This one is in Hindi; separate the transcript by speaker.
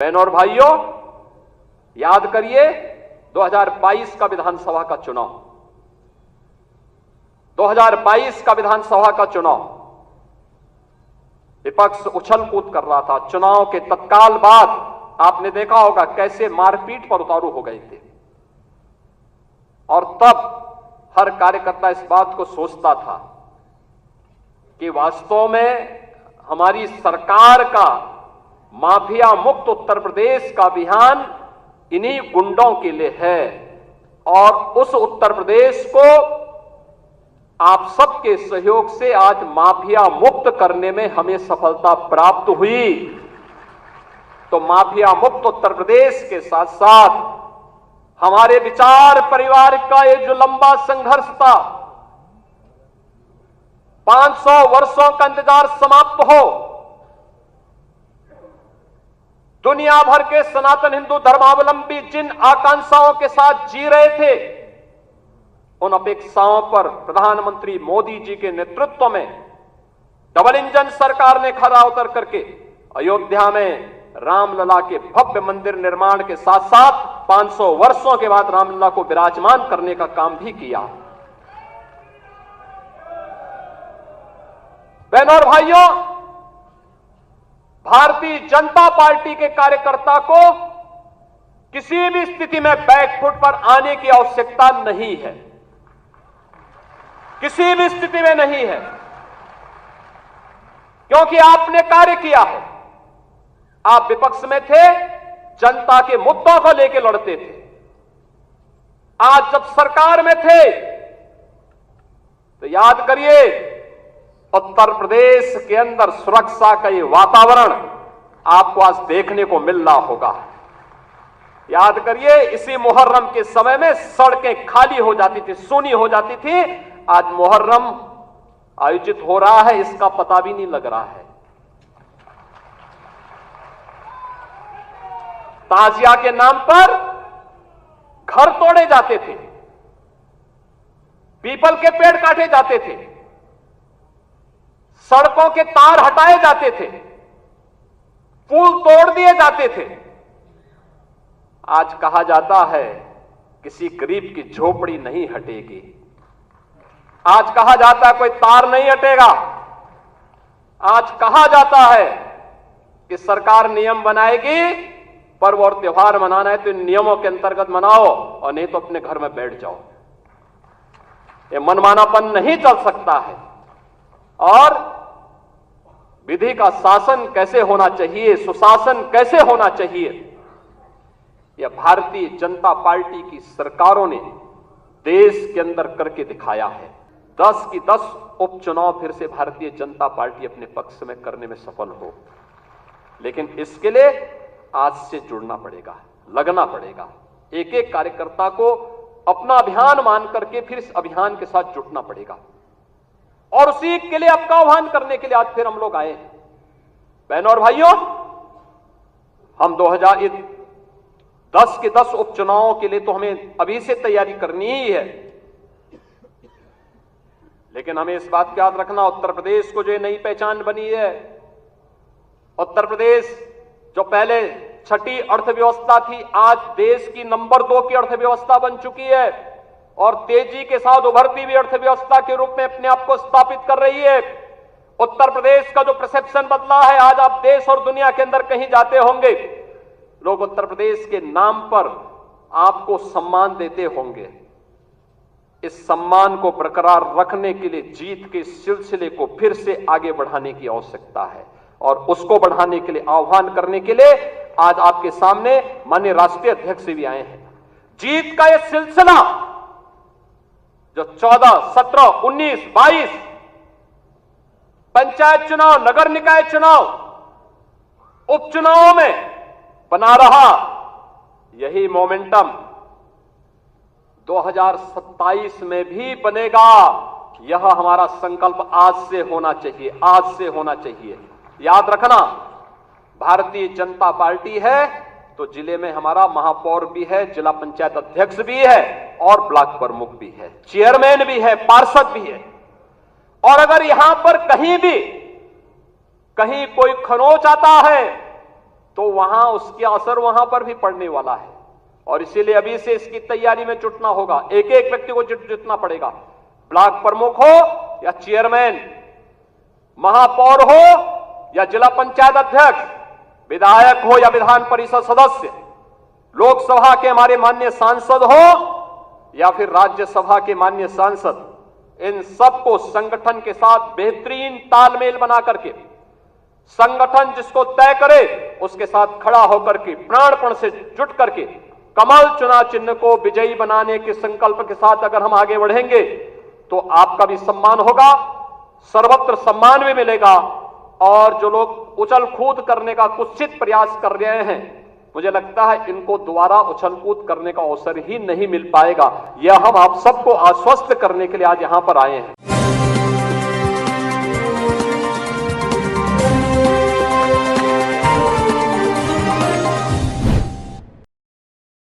Speaker 1: बहनों और भाइयों, याद करिए 2022 का विधानसभा का चुनाव, 2022 का विधानसभा का चुनाव विपक्ष उछल कूद कर रहा था। चुनाव के तत्काल बाद आपने देखा होगा कैसे मारपीट पर उतारू हो गए थे, और तब हर कार्यकर्ता इस बात को सोचता था कि वास्तव में हमारी सरकार का माफिया मुक्त उत्तर प्रदेश का अभियान इन्हीं गुंडों के लिए है, और उस उत्तर प्रदेश को आप सबके सहयोग से आज माफिया मुक्त करने में हमें सफलता प्राप्त हुई। तो माफिया मुक्त उत्तर प्रदेश के साथ साथ हमारे विचार परिवार का ये जो लंबा संघर्ष था, 500 वर्षों का इंतजार समाप्त हो, दुनिया भर के सनातन हिंदू धर्मावलंबी जिन आकांक्षाओं के साथ जी रहे थे, उन अपेक्षाओं पर प्रधानमंत्री मोदी जी के नेतृत्व में डबल इंजन सरकार ने खरा उतर करके अयोध्या में रामलला के भव्य मंदिर निर्माण के साथ साथ 500 वर्षों के बाद रामलला को विराजमान करने का काम भी किया। बहनों और भाइयों, भारतीय जनता पार्टी के कार्यकर्ता को किसी भी स्थिति में बैकफुट पर आने की आवश्यकता नहीं है, किसी भी स्थिति में नहीं है, क्योंकि आपने कार्य किया है। आप विपक्ष में थे, जनता के मुद्दों को लेकर लड़ते थे। आज जब सरकार में थे तो याद करिए, उत्तर प्रदेश के अंदर सुरक्षा का ये वातावरण आपको आज देखने को मिल रहा होगा। याद करिए, इसी मुहर्रम के समय में सड़कें खाली हो जाती थी, सूनी हो जाती थी। आज मुहर्रम आयोजित हो रहा है, इसका पता भी नहीं लग रहा है। ताजिया के नाम पर घर तोड़े जाते थे, पीपल के पेड़ काटे जाते थे, सड़कों के तार हटाए जाते थे, पुल तोड़ दिए जाते थे। आज कहा जाता है किसी गरीब की झोपड़ी नहीं हटेगी, आज कहा जाता है कोई तार नहीं हटेगा, आज कहा जाता है कि सरकार नियम बनाएगी, पर्व और त्योहार मनाना है तो इन नियमों के अंतर्गत मनाओ और नहीं तो अपने घर में बैठ जाओ। ये मनमानापन नहीं चल सकता है। और विधि का शासन कैसे होना चाहिए, सुशासन कैसे होना चाहिए, यह भारतीय जनता पार्टी की सरकारों ने देश के अंदर करके दिखाया है। 10 की 10 उपचुनाव फिर से भारतीय जनता पार्टी अपने पक्ष में करने में सफल हो, लेकिन इसके लिए आज से जुड़ना पड़ेगा, लगना पड़ेगा। एक एक कार्यकर्ता को अपना अभियान मान करके फिर इस अभियान के साथ जुटना पड़ेगा, और उसी के लिए आपका आह्वान करने के लिए आज फिर हम लोग आए हैं। बहनों और भाइयों, हम 2010 के 10 उपचुनावों के लिए तो हमें अभी से तैयारी करनी ही है, लेकिन हमें इस बात का याद रखना, उत्तर प्रदेश को जो नई पहचान बनी है, उत्तर प्रदेश जो पहले छठी अर्थव्यवस्था थी, आज देश की नंबर 2 की अर्थव्यवस्था बन चुकी है, और तेजी के साथ उभरती हुई अर्थव्यवस्था के रूप में अपने आप को स्थापित कर रही है। उत्तर प्रदेश का जो परसेप्शन बदला है, आज आप देश और दुनिया के अंदर कहीं जाते होंगे, लोग उत्तर प्रदेश के नाम पर आपको सम्मान देते होंगे। इस सम्मान को बरकरार रखने के लिए जीत के सिलसिले को फिर से आगे बढ़ाने की आवश्यकता है, और उसको बढ़ाने के लिए आह्वान करने के लिए आज आपके सामने माननीय राष्ट्रीय अध्यक्ष भी आए हैं। जीत का यह सिलसिला जो 14, 17, 19, 22 पंचायत चुनाव, नगर निकाय चुनाव, उपचुनावों में बना रहा, यही मोमेंटम 2027 में भी बनेगा। यह हमारा संकल्प आज से होना चाहिए, आज से होना चाहिए। याद रखना, भारतीय जनता पार्टी है तो जिले में हमारा महापौर भी है, जिला पंचायत अध्यक्ष भी है, और ब्लॉक प्रमुख भी है, चेयरमैन भी है, पार्षद भी है। और अगर यहां पर कहीं कोई खरोंच आता है तो वहां उसका असर वहां पर भी पड़ने वाला है। और इसीलिए अभी से इसकी तैयारी में जुटना होगा। एक एक व्यक्ति को जुटना पड़ेगा। ब्लॉक प्रमुख हो या चेयरमैन, महापौर हो या जिला पंचायत अध्यक्ष, विधायक हो या विधान परिषद सदस्य, लोकसभा के हमारे माननीय सांसद हो या फिर राज्यसभा के माननीय सांसद, इन सबको संगठन के साथ बेहतरीन तालमेल बना करके, संगठन जिसको तय करे उसके साथ खड़ा होकर के प्राणपण से जुट करके कमल चुनाव चिन्ह को विजयी बनाने के संकल्प के साथ अगर हम आगे बढ़ेंगे तो आपका भी सम्मान होगा, सर्वत्र सम्मान भी मिलेगा। और जो लोग उछल कूद करने का कुत्सित प्रयास कर रहे हैं, मुझे लगता है इनको दोबारा उछल कूद करने का अवसर ही नहीं मिल पाएगा। यह हम आप सबको आश्वस्त करने के लिए आज यहां पर आए हैं।